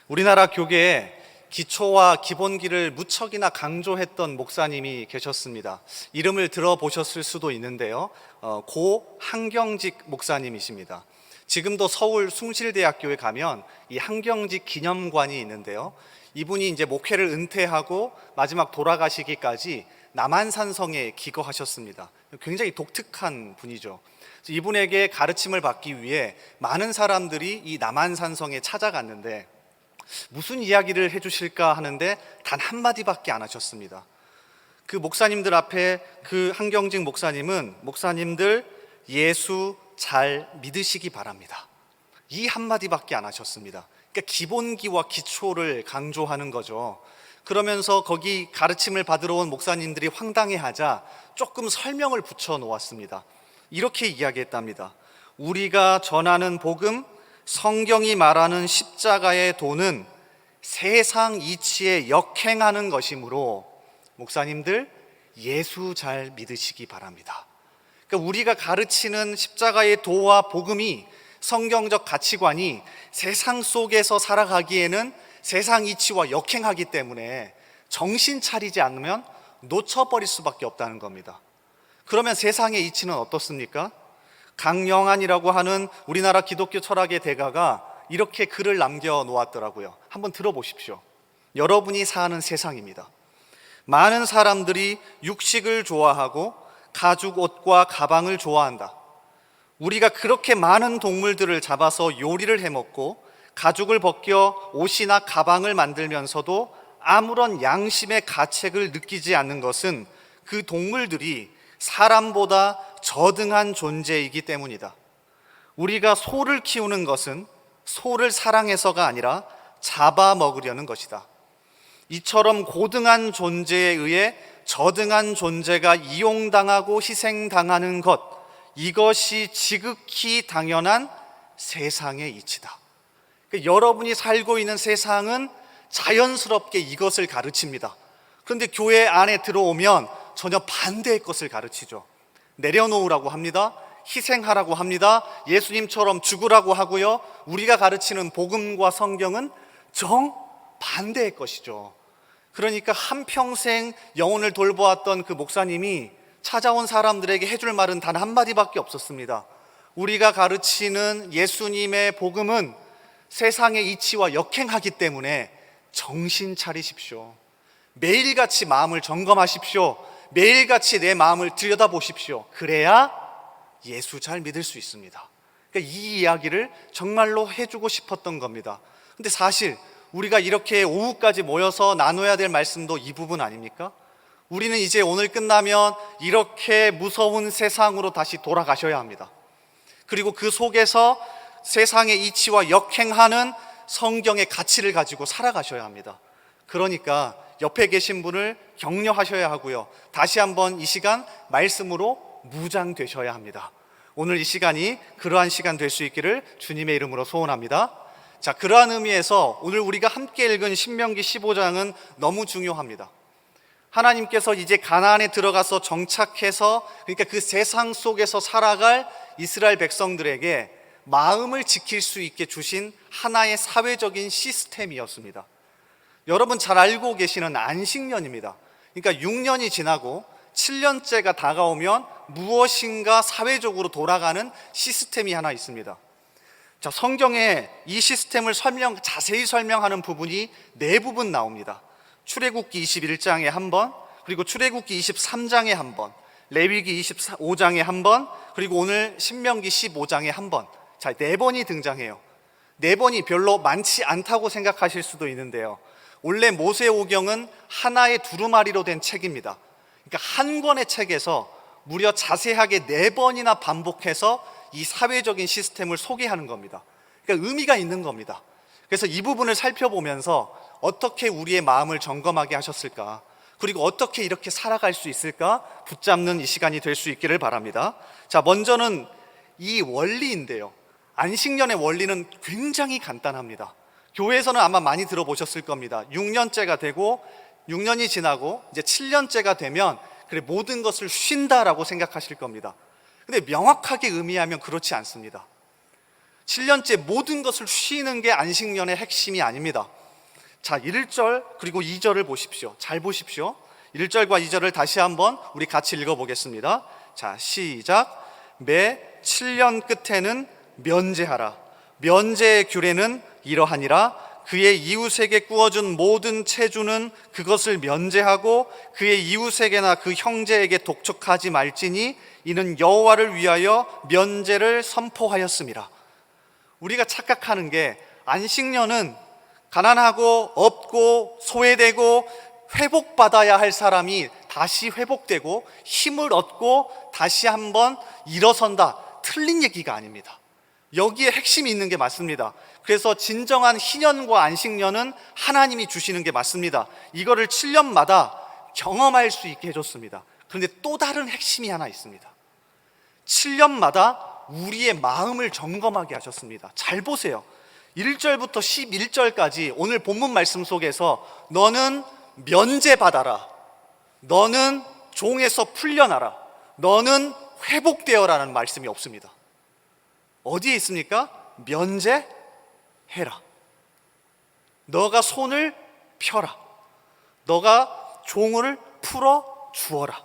우리나라 교계에 기초와 기본기를 무척이나 강조했던 목사님이 계셨습니다. 이름을 들어보셨을 수도 있는데요. 고 한경직 목사님이십니다. 지금도 서울 숭실대학교에 가면 이 한경직 기념관이 있는데요. 이분이 이제 목회를 은퇴하고 마지막 돌아가시기까지 남한산성에 기거하셨습니다. 굉장히 독특한 분이죠. 이분에게 가르침을 받기 위해 많은 사람들이 이 남한산성에 찾아갔는데 무슨 이야기를 해주실까 하는데 단 한마디밖에 안 하셨습니다. 그 목사님들 앞에 그 한경직 목사님은 목사님들 예수 잘 믿으시기 바랍니다. 이 한마디밖에 안 하셨습니다. 그러니까 기본기와 기초를 강조하는 거죠. 그러면서 거기 가르침을 받으러 온 목사님들이 황당해하자 조금 설명을 붙여 놓았습니다. 이렇게 이야기했답니다. 우리가 전하는 복음, 성경이 말하는 십자가의 도는 세상 이치에 역행하는 것이므로 목사님들 예수 잘 믿으시기 바랍니다. 그러니까 우리가 가르치는 십자가의 도와 복음이 성경적 가치관이 세상 속에서 살아가기에는 세상 이치와 역행하기 때문에 정신 차리지 않으면 놓쳐버릴 수밖에 없다는 겁니다. 그러면 세상의 이치는 어떻습니까? 강영안이라고 하는 우리나라 기독교 철학의 대가가 이렇게 글을 남겨놓았더라고요. 한번 들어보십시오. 여러분이 사는 세상입니다. 많은 사람들이 육식을 좋아하고 가죽 옷과 가방을 좋아한다. 우리가 그렇게 많은 동물들을 잡아서 요리를 해먹고 가죽을 벗겨 옷이나 가방을 만들면서도 아무런 양심의 가책을 느끼지 않는 것은 그 동물들이 사람보다 저등한 존재이기 때문이다. 우리가 소를 키우는 것은 소를 사랑해서가 아니라 잡아먹으려는 것이다. 이처럼 고등한 존재에 의해 저등한 존재가 이용당하고 희생당하는 것, 이것이 지극히 당연한 세상의 이치다. 그러니까 여러분이 살고 있는 세상은 자연스럽게 이것을 가르칩니다. 그런데 교회 안에 들어오면 전혀 반대의 것을 가르치죠. 내려놓으라고 합니다. 희생하라고 합니다. 예수님처럼 죽으라고 하고요. 우리가 가르치는 복음과 성경은 정반대의 것이죠. 그러니까 한평생 영혼을 돌보았던 그 목사님이 찾아온 사람들에게 해줄 말은 단 한마디밖에 없었습니다. 우리가 가르치는 예수님의 복음은 세상의 이치와 역행하기 때문에 정신 차리십시오. 매일같이 마음을 점검하십시오. 매일같이 내 마음을 들여다보십시오. 그래야 예수 잘 믿을 수 있습니다. 그러니까 이 이야기를 정말로 해주고 싶었던 겁니다. 근데 사실 우리가 이렇게 오후까지 모여서 나눠야 될 말씀도 이 부분 아닙니까? 우리는 이제 오늘 끝나면 이렇게 무서운 세상으로 다시 돌아가셔야 합니다. 그리고 그 속에서 세상의 이치와 역행하는 성경의 가치를 가지고 살아가셔야 합니다. 그러니까 옆에 계신 분을 격려하셔야 하고요. 다시 한번 이 시간 말씀으로 무장되셔야 합니다. 오늘 이 시간이 그러한 시간 될 수 있기를 주님의 이름으로 소원합니다. 자, 그러한 의미에서 오늘 우리가 함께 읽은 신명기 15장은 너무 중요합니다. 하나님께서 이제 가나안에 들어가서 정착해서, 그러니까 그 세상 속에서 살아갈 이스라엘 백성들에게 마음을 지킬 수 있게 주신 하나의 사회적인 시스템이었습니다. 여러분 잘 알고 계시는 안식년입니다. 그러니까 6년이 지나고 7년째가 다가오면 무엇인가 사회적으로 돌아가는 시스템이 하나 있습니다. 자, 성경에 이 시스템을 자세히 설명하는 부분이 네 부분 나옵니다. 출애굽기 21장에 한 번, 그리고 출애굽기 23장에 한 번, 레위기 25장에 한 번, 그리고 오늘 신명기 15장에 한 번. 자, 네 번이 등장해요. 네 번이 별로 많지 않다고 생각하실 수도 있는데요. 원래 모세오경은 하나의 두루마리로 된 책입니다. 그러니까 한 권의 책에서 무려 자세하게 네 번이나 반복해서 이 사회적인 시스템을 소개하는 겁니다. 그러니까 의미가 있는 겁니다. 그래서 이 부분을 살펴보면서 어떻게 우리의 마음을 점검하게 하셨을까, 그리고 어떻게 이렇게 살아갈 수 있을까 붙잡는 이 시간이 될 수 있기를 바랍니다. 자, 먼저는 이 원리인데요. 안식년의 원리는 굉장히 간단합니다. 교회에서는 아마 많이 들어보셨을 겁니다. 6년째가 되고 6년이 지나고 이제 7년째가 되면 그래 모든 것을 쉰다라고 생각하실 겁니다. 근데 명확하게 의미하면 그렇지 않습니다. 7년째 모든 것을 쉬는 게 안식년의 핵심이 아닙니다. 자, 1절 그리고 2절을 보십시오. 잘 보십시오. 1절과 2절을 다시 한번 우리 같이 읽어보겠습니다. 자, 시작. 매 7년 끝에는 면제하라. 면제의 규례는 이러하니라. 그의 이웃에게 구워준 모든 채주는 그것을 면제하고 그의 이웃에게나 그 형제에게 독촉하지 말지니 이는 여호와를 위하여 면제를 선포하였음이라. 우리가 착각하는 게 안식년은 가난하고 없고 소외되고 회복받아야 할 사람이 다시 회복되고 힘을 얻고 다시 한번 일어선다. 틀린 얘기가 아닙니다. 여기에 핵심이 있는 게 맞습니다. 그래서 진정한 희년과 안식년은 하나님이 주시는 게 맞습니다. 이거를 7년마다 경험할 수 있게 해줬습니다. 그런데 또 다른 핵심이 하나 있습니다. 7년마다 우리의 마음을 점검하게 하셨습니다. 잘 보세요. 1절부터 11절까지 오늘 본문 말씀 속에서 너는 면제받아라, 너는 종에서 풀려나라, 너는 회복되어라는 말씀이 없습니다. 어디에 있습니까? 면제해라. 너가 손을 펴라. 너가 종을 풀어 주어라.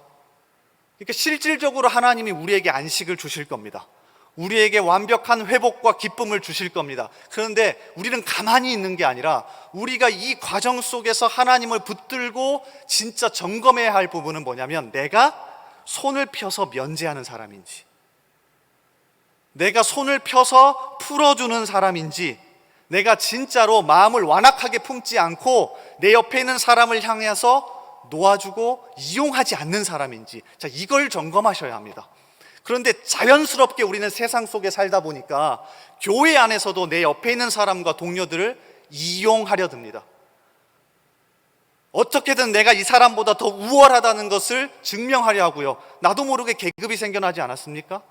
그러니까 실질적으로 하나님이 우리에게 안식을 주실 겁니다. 우리에게 완벽한 회복과 기쁨을 주실 겁니다. 그런데 우리는 가만히 있는 게 아니라 우리가 이 과정 속에서 하나님을 붙들고 진짜 점검해야 할 부분은 뭐냐면 내가 손을 펴서 면제하는 사람인지, 내가 손을 펴서 풀어주는 사람인지, 내가 진짜로 마음을 완악하게 품지 않고 내 옆에 있는 사람을 향해서 놓아주고 이용하지 않는 사람인지, 자, 이걸 점검하셔야 합니다. 그런데 자연스럽게 우리는 세상 속에 살다 보니까 교회 안에서도 내 옆에 있는 사람과 동료들을 이용하려 듭니다. 어떻게든 내가 이 사람보다 더 우월하다는 것을 증명하려 하고요. 나도 모르게 계급이 생겨나지 않았습니까?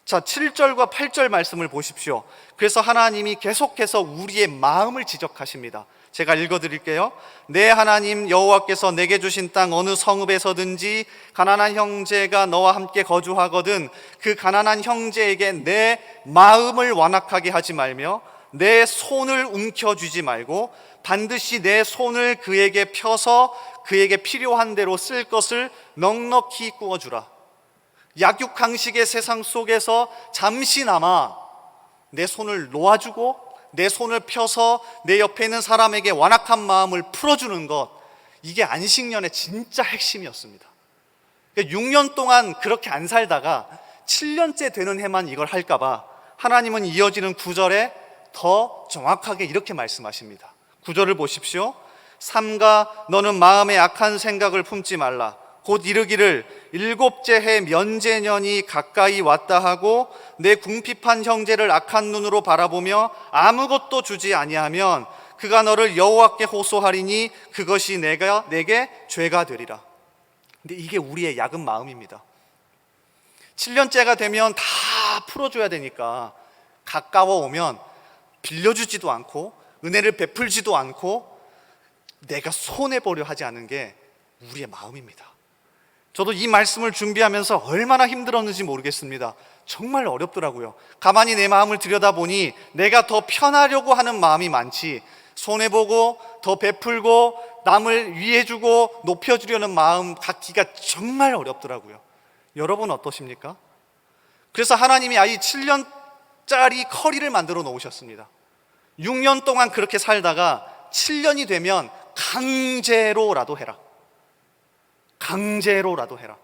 자, 7절과 8절 말씀을 보십시오. 그래서 하나님이 계속해서 우리의 마음을 지적하십니다. 제가 읽어드릴게요. 내 하나님 여호와께서 내게 주신 땅 어느 성읍에서든지 가난한 형제가 너와 함께 거주하거든 그 가난한 형제에게 내 마음을 완악하게 하지 말며 내 손을 움켜쥐지 말고 반드시 내 손을 그에게 펴서 그에게 필요한 대로 쓸 것을 넉넉히 구워주라. 약육강식의 세상 속에서 잠시나마 내 손을 놓아주고 내 손을 펴서 내 옆에 있는 사람에게 완악한 마음을 풀어주는 것, 이게 안식년의 진짜 핵심이었습니다. 그러니까 6년 동안 그렇게 안 살다가 7년째 되는 해만 이걸 할까봐 하나님은 이어지는 9절에 더 정확하게 이렇게 말씀하십니다. 9절을 보십시오. 삼가 너는 마음에 악한 생각을 품지 말라. 곧 이르기를 일곱째 해 면제년이 가까이 왔다 하고 내 궁핍한 형제를 악한 눈으로 바라보며 아무것도 주지 아니하면 그가 너를 여호와께 호소하리니 그것이 내게 죄가 되리라. 근데 이게 우리의 약은 마음입니다. 7년째가 되면 다 풀어줘야 되니까 가까워 오면 빌려주지도 않고 은혜를 베풀지도 않고 내가 손해보려 하지 않은 게 우리의 마음입니다. 저도 이 말씀을 준비하면서 얼마나 힘들었는지 모르겠습니다. 정말 어렵더라고요. 가만히 내 마음을 들여다보니 내가 더 편하려고 하는 마음이 많지, 손해보고 더 베풀고 남을 위해주고 높여주려는 마음 갖기가 정말 어렵더라고요. 여러분 어떠십니까? 그래서 하나님이 아이 7년짜리 커리를 만들어 놓으셨습니다. 6년 동안 그렇게 살다가 7년이 되면 강제로라도 해라. 강제로라도 해라.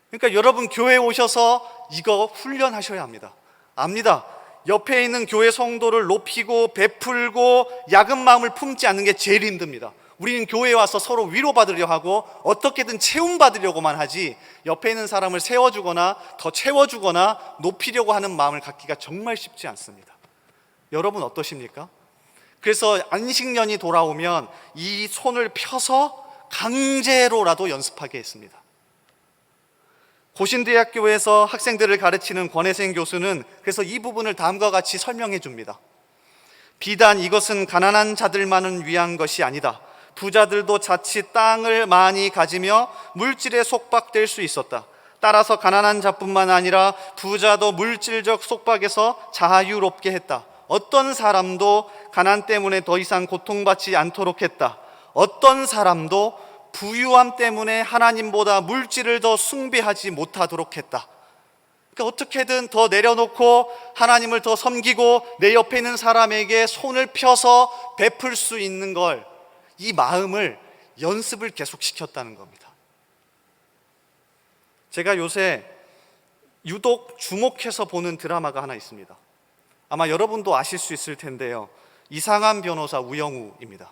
그러니까 여러분 교회에 오셔서 이거 훈련하셔야 합니다. 압니다. 옆에 있는 교회 성도를 높이고 베풀고 약은 마음을 품지 않는 게 제일 힘듭니다. 우리는 교회에 와서 서로 위로받으려 하고 어떻게든 채움받으려고만 하지 옆에 있는 사람을 세워주거나 더 채워주거나 높이려고 하는 마음을 갖기가 정말 쉽지 않습니다. 여러분 어떠십니까? 그래서 안식년이 돌아오면 이 손을 펴서 강제로라도 연습하게 했습니다. 고신대학교에서 학생들을 가르치는 권혜생 교수는 그래서 이 부분을 다음과 같이 설명해 줍니다. 비단 이것은 가난한 자들만을 위한 것이 아니다. 부자들도 자칫 땅을 많이 가지며 물질에 속박될 수 있었다. 따라서 가난한 자뿐만 아니라 부자도 물질적 속박에서 자유롭게 했다. 어떤 사람도 가난 때문에 더 이상 고통받지 않도록 했다. 어떤 사람도 부유함 때문에 하나님보다 물질을 더 숭배하지 못하도록 했다. 그러니까 어떻게든 더 내려놓고 하나님을 더 섬기고 내 옆에 있는 사람에게 손을 펴서 베풀 수 있는 걸, 이 마음을 연습을 계속 시켰다는 겁니다. 제가 요새 유독 주목해서 보는 드라마가 하나 있습니다. 아마 여러분도 아실 수 있을 텐데요. 이상한 변호사 우영우입니다.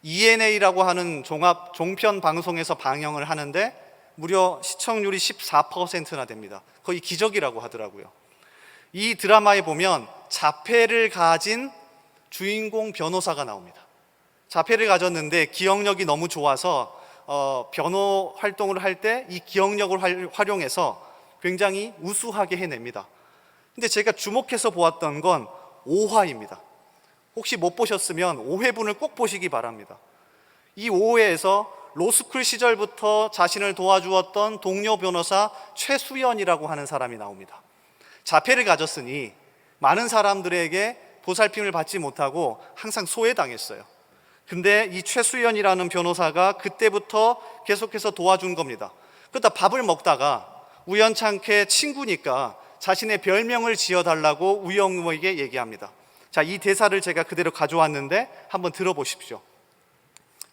ENA라고 하는 종합 종편 방송에서 방영을 하는데 무려 시청률이 14%나 됩니다. 거의 기적이라고 하더라고요. 이 드라마에 보면 자폐를 가진 주인공 변호사가 나옵니다. 자폐를 가졌는데 기억력이 너무 좋아서 변호 활동을 할 때 이 기억력을 활용해서 굉장히 우수하게 해냅니다. 근데 제가 주목해서 보았던 건 5화입니다. 혹시 못 보셨으면 5회분을 꼭 보시기 바랍니다. 이 5회에서 로스쿨 시절부터 자신을 도와주었던 동료 변호사 최수연이라고 하는 사람이 나옵니다. 자폐를 가졌으니 많은 사람들에게 보살핌을 받지 못하고 항상 소외당했어요. 근데 이 최수연이라는 변호사가 그때부터 계속해서 도와준 겁니다. 그러다 밥을 먹다가 우연찮게 친구니까 자신의 별명을 지어달라고 우영우에게 얘기합니다. 자, 이 대사를 제가 그대로 가져왔는데 한번 들어보십시오.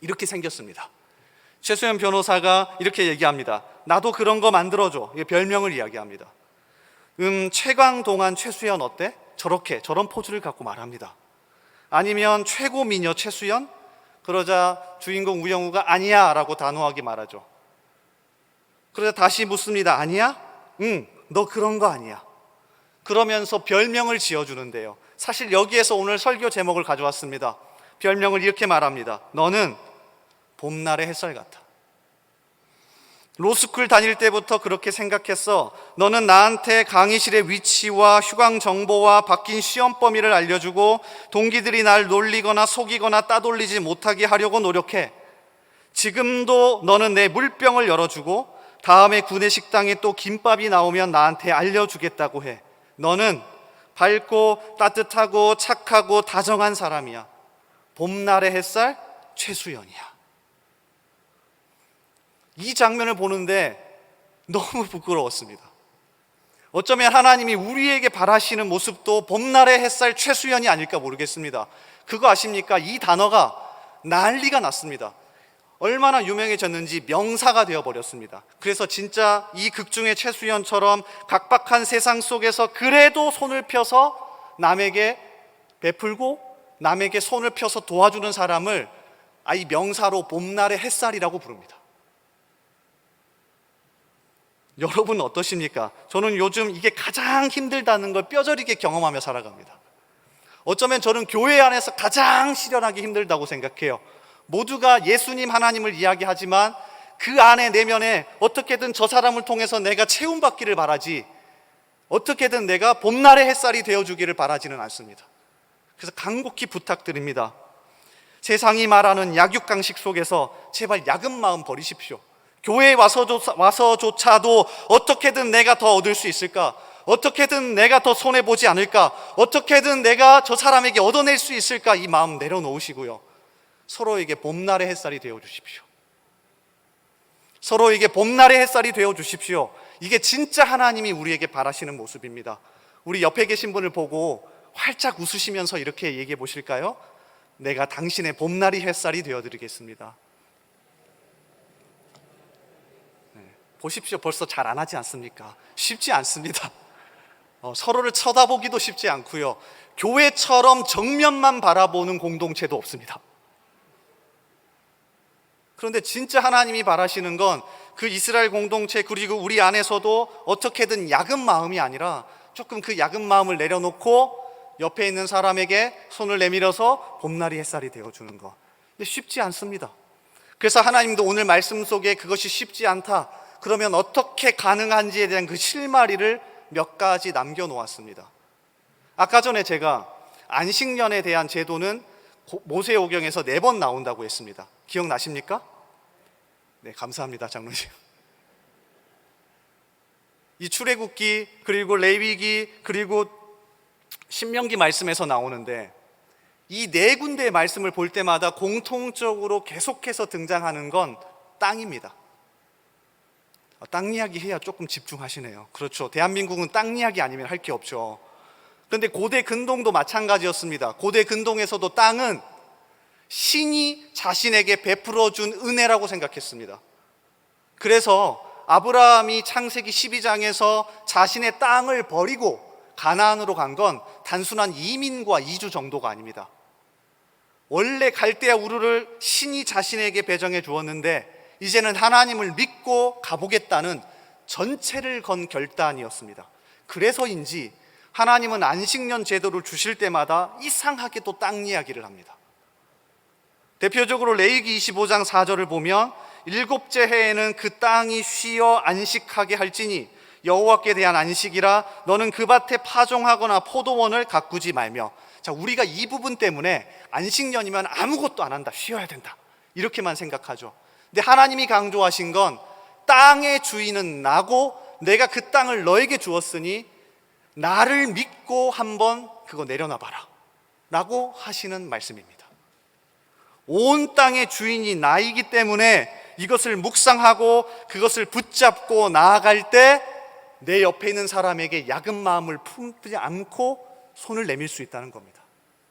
이렇게 생겼습니다. 최수연 변호사가 이렇게 얘기합니다. 나도 그런 거 만들어줘. 별명을 이야기합니다. 최광동안 최수연 어때? 저런 포즈를 갖고 말합니다. 아니면 최고 미녀 최수연? 그러자 주인공 우영우가 아니야 라고 단호하게 말하죠. 그러자 다시 묻습니다. 아니야? 응, 너 그런 거 아니야. 그러면서 별명을 지어주는데요. 사실 여기에서 오늘 설교 제목을 가져왔습니다. 별명을 이렇게 말합니다. 너는 봄날의 햇살 같아. 로스쿨 다닐 때부터 그렇게 생각했어. 너는 나한테 강의실의 위치와 휴강 정보와 바뀐 시험 범위를 알려주고 동기들이 날 놀리거나 속이거나 따돌리지 못하게 하려고 노력해. 지금도 너는 내 물병을 열어주고 다음에 구내식당에 또 김밥이 나오면 나한테 알려주겠다고 해. 너는 밝고 따뜻하고 착하고 다정한 사람이야. 봄날의 햇살 최수연이야. 이 장면을 보는데 너무 부끄러웠습니다. 어쩌면 하나님이 우리에게 바라시는 모습도 봄날의 햇살 최수연이 아닐까 모르겠습니다. 그거 아십니까? 이 단어가 난리가 났습니다. 얼마나 유명해졌는지 명사가 되어버렸습니다. 그래서 진짜 이 극 중의 최수연처럼 각박한 세상 속에서 그래도 손을 펴서 남에게 베풀고 남에게 손을 펴서 도와주는 사람을 이 명사로 봄날의 햇살이라고 부릅니다. 여러분 어떠십니까? 저는 요즘 이게 가장 힘들다는 걸 뼈저리게 경험하며 살아갑니다. 어쩌면 저는 교회 안에서 가장 실현하기 힘들다고 생각해요. 모두가 예수님 하나님을 이야기하지만 그 안에 내면에 어떻게든 저 사람을 통해서 내가 채움받기를 바라지, 어떻게든 내가 봄날의 햇살이 되어주기를 바라지는 않습니다. 그래서 간곡히 부탁드립니다. 세상이 말하는 약육강식 속에서 제발 약은 마음 버리십시오. 교회에 와서조차도 어떻게든 내가 더 얻을 수 있을까? 어떻게든 내가 더 손해보지 않을까? 어떻게든 내가 저 사람에게 얻어낼 수 있을까? 이 마음 내려놓으시고요. 서로에게 봄날의 햇살이 되어주십시오. 서로에게 봄날의 햇살이 되어주십시오. 이게 진짜 하나님이 우리에게 바라시는 모습입니다. 우리 옆에 계신 분을 보고 활짝 웃으시면서 이렇게 얘기해 보실까요? 내가 당신의 봄날의 햇살이 되어드리겠습니다. 보십시오. 벌써 잘 안 하지 않습니까? 쉽지 않습니다. 서로를 쳐다보기도 쉽지 않고요. 교회처럼 정면만 바라보는 공동체도 없습니다. 그런데 진짜 하나님이 바라시는 건 그 이스라엘 공동체 그리고 우리 안에서도 어떻게든 약은 마음이 아니라 조금 그 약은 마음을 내려놓고 옆에 있는 사람에게 손을 내밀어서 봄날의 햇살이 되어주는 것. 근데 쉽지 않습니다. 그래서 하나님도 오늘 말씀 속에 그것이 쉽지 않다. 그러면 어떻게 가능한지에 대한 그 실마리를 몇 가지 남겨놓았습니다. 아까 전에 제가 안식년에 대한 제도는 모세오경에서 4번 나온다고 했습니다. 기억나십니까? 네, 감사합니다, 장로님. 이 출애굽기 그리고 레위기 그리고 신명기 말씀에서 나오는데 이 네 군데의 말씀을 볼 때마다 공통적으로 계속해서 등장하는 건 땅입니다. 땅 이야기 해야 조금 집중하시네요. 그렇죠. 대한민국은 땅 이야기 아니면 할 게 없죠. 그런데 고대 근동도 마찬가지였습니다. 고대 근동에서도 땅은 신이 자신에게 베풀어준 은혜라고 생각했습니다. 그래서 아브라함이 창세기 12장에서 자신의 땅을 버리고 가나안으로 간 건 단순한 이민과 이주 정도가 아닙니다. 원래 갈대아 우르를 신이 자신에게 배정해 주었는데 이제는 하나님을 믿고 가보겠다는 전체를 건 결단이었습니다. 그래서인지 하나님은 안식년 제도를 주실 때마다 이상하게 또 땅 이야기를 합니다. 대표적으로 레위기 25장 4절을 보면 일곱째 해에는 그 땅이 쉬어 안식하게 할지니 여호와께 대한 안식이라 너는 그 밭에 파종하거나 포도원을 가꾸지 말며. 자, 우리가 이 부분 때문에 안식년이면 아무것도 안 한다, 쉬어야 된다 이렇게만 생각하죠. 근데 하나님이 강조하신 건 땅의 주인은 나고 내가 그 땅을 너에게 주었으니 나를 믿고 한번 그거 내려놔 봐라 라고 하시는 말씀입니다. 온 땅의 주인이 나이기 때문에 이것을 묵상하고 그것을 붙잡고 나아갈 때 내 옆에 있는 사람에게 약은 마음을 품지 않고 손을 내밀 수 있다는 겁니다.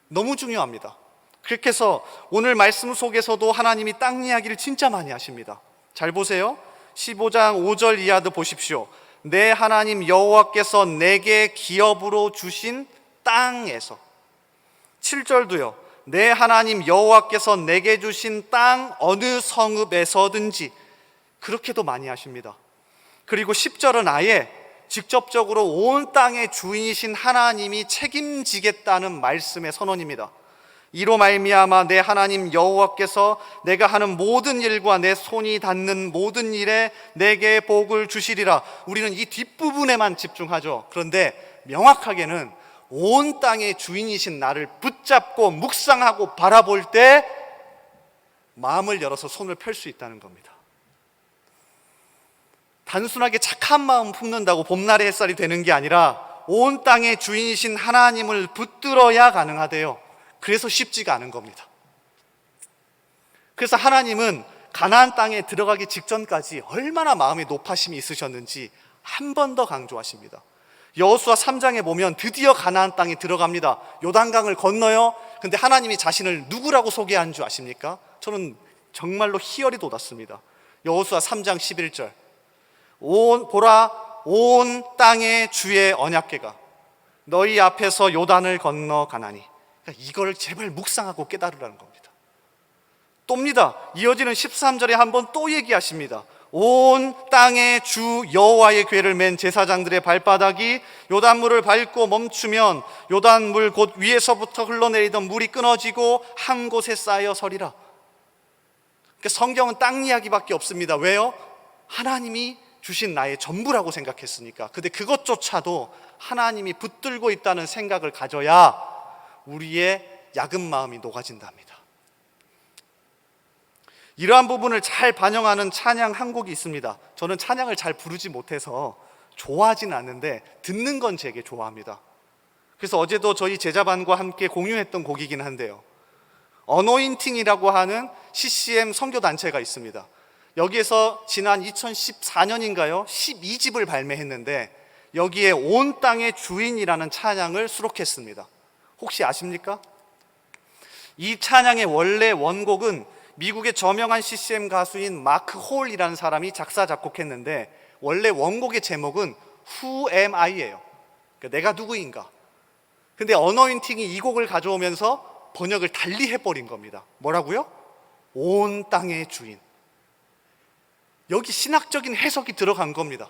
너무 중요합니다. 그렇게 해서 오늘 말씀 속에서도 하나님이 땅 이야기를 진짜 많이 하십니다. 잘 보세요. 15장 5절 이하도 보십시오. 내 하나님 여호와께서 내게 기업으로 주신 땅에서. 7절도요. 내 하나님 여호와께서 내게 주신 땅 어느 성읍에서든지. 그렇게도 많이 하십니다. 그리고 10절은 아예 직접적으로 온 땅의 주인이신 하나님이 책임지겠다는 말씀의 선언입니다. 이로 말미암아 내 하나님 여호와께서 내가 하는 모든 일과 내 손이 닿는 모든 일에 내게 복을 주시리라. 우리는 이 뒷부분에만 집중하죠. 그런데 명확하게는 온 땅의 주인이신 나를 붙잡고 묵상하고 바라볼 때 마음을 열어서 손을 펼 수 있다는 겁니다. 단순하게 착한 마음 품는다고 봄날의 햇살이 되는 게 아니라 온 땅의 주인이신 하나님을 붙들어야 가능하대요. 그래서 쉽지가 않은 겁니다. 그래서 하나님은 가나안 땅에 들어가기 직전까지 얼마나 마음의 높아심이 있으셨는지 한 번 더 강조하십니다. 여호수아 3장에 보면 드디어 가나안 땅에 들어갑니다. 요단강을 건너요. 근데 하나님이 자신을 누구라고 소개한 줄 아십니까? 저는 정말로 희열이 돋았습니다. 여호수아 3장 11절. 보라 온 땅의 주의 언약궤가 너희 앞에서 요단을 건너 가나니. 그러니까 이걸 제발 묵상하고 깨달으라는 겁니다. 또입니다. 이어지는 13절에 한번 또 얘기하십니다. 온 땅의 주 여호와의 궤를 맨 제사장들의 발바닥이 요단물을 밟고 멈추면 요단물 곧 위에서부터 흘러내리던 물이 끊어지고 한 곳에 쌓여 서리라. 그러니까 성경은 땅 이야기밖에 없습니다. 왜요? 하나님이 주신 나의 전부라고 생각했으니까. 근데 그것조차도 하나님이 붙들고 있다는 생각을 가져야 우리의 약은 마음이 녹아진답니다. 이러한 부분을 잘 반영하는 찬양 한 곡이 있습니다. 저는 찬양을 잘 부르지 못해서 좋아하진 않는데 듣는 건 제게 좋아합니다. 그래서 어제도 저희 제자반과 함께 공유했던 곡이긴 한데요, 어노인팅이라고 하는 CCM 선교단체가 있습니다. 여기에서 지난 2014년인가요? 12집을 발매했는데 여기에 온 땅의 주인이라는 찬양을 수록했습니다. 혹시 아십니까? 이 찬양의 원래 원곡은 미국의 저명한 CCM 가수인 마크 홀이라는 사람이 작사 작곡했는데 원래 원곡의 제목은 Who am I예요. 그러니까 내가 누구인가. 근데 어노인팅이 이 곡을 가져오면서 번역을 달리 해버린 겁니다. 뭐라고요? 온 땅의 주인. 여기 신학적인 해석이 들어간 겁니다.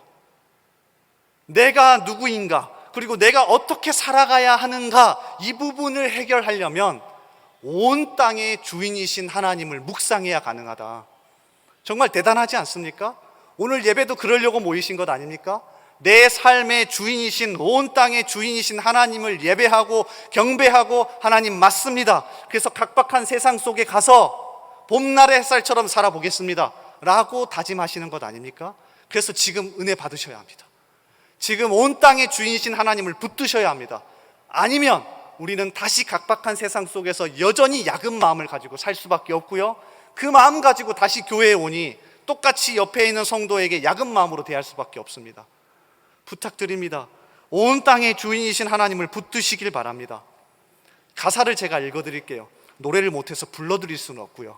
내가 누구인가, 그리고 내가 어떻게 살아가야 하는가, 이 부분을 해결하려면 온 땅의 주인이신 하나님을 묵상해야 가능하다. 정말 대단하지 않습니까? 오늘 예배도 그러려고 모이신 것 아닙니까? 내 삶의 주인이신, 온 땅의 주인이신 하나님을 예배하고 경배하고, 하나님 맞습니다, 그래서 각박한 세상 속에 가서 봄날의 햇살처럼 살아보겠습니다 라고 다짐하시는 것 아닙니까? 그래서 지금 은혜 받으셔야 합니다. 지금 온 땅의 주인이신 하나님을 붙드셔야 합니다. 아니면 우리는 다시 각박한 세상 속에서 여전히 약은 마음을 가지고 살 수밖에 없고요. 그 마음 가지고 다시 교회에 오니 똑같이 옆에 있는 성도에게 약은 마음으로 대할 수밖에 없습니다. 부탁드립니다. 온 땅의 주인이신 하나님을 붙드시길 바랍니다. 가사를 제가 읽어드릴게요. 노래를 못해서 불러드릴 수는 없고요.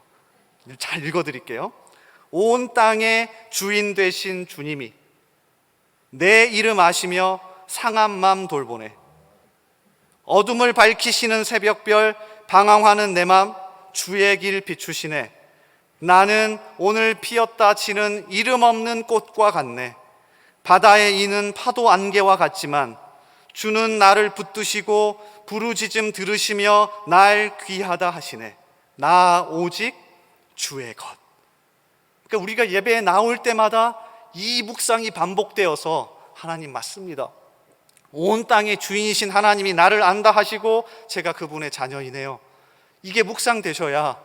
잘 읽어드릴게요. 온 땅의 주인 되신 주님이 내 이름 아시며 상한 맘 돌보네. 어둠을 밝히시는 새벽별 방황하는 내 맘 주의 길 비추시네. 나는 오늘 피었다 지는 이름 없는 꽃과 같네. 바다에 이는 파도 안개와 같지만 주는 나를 붙드시고 부르짖음 들으시며 날 귀하다 하시네. 나 오직 주의 것. 그러니까 우리가 예배에 나올 때마다 이 묵상이 반복되어서 하나님 맞습니다. 온 땅의 주인이신 하나님이 나를 안다 하시고 제가 그분의 자녀이네요. 이게 묵상되셔야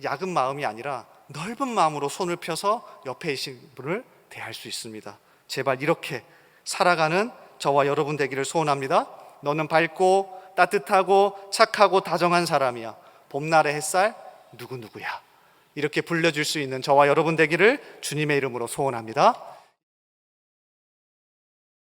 약은 마음이 아니라 넓은 마음으로 손을 펴서 옆에 계신 분을 대할 수 있습니다. 제발 이렇게 살아가는 저와 여러분 되기를 소원합니다. 너는 밝고 따뜻하고 착하고 다정한 사람이야. 봄날의 햇살 누구누구야. 이렇게 불려줄 수 있는 저와 여러분 되기를 주님의 이름으로 소원합니다.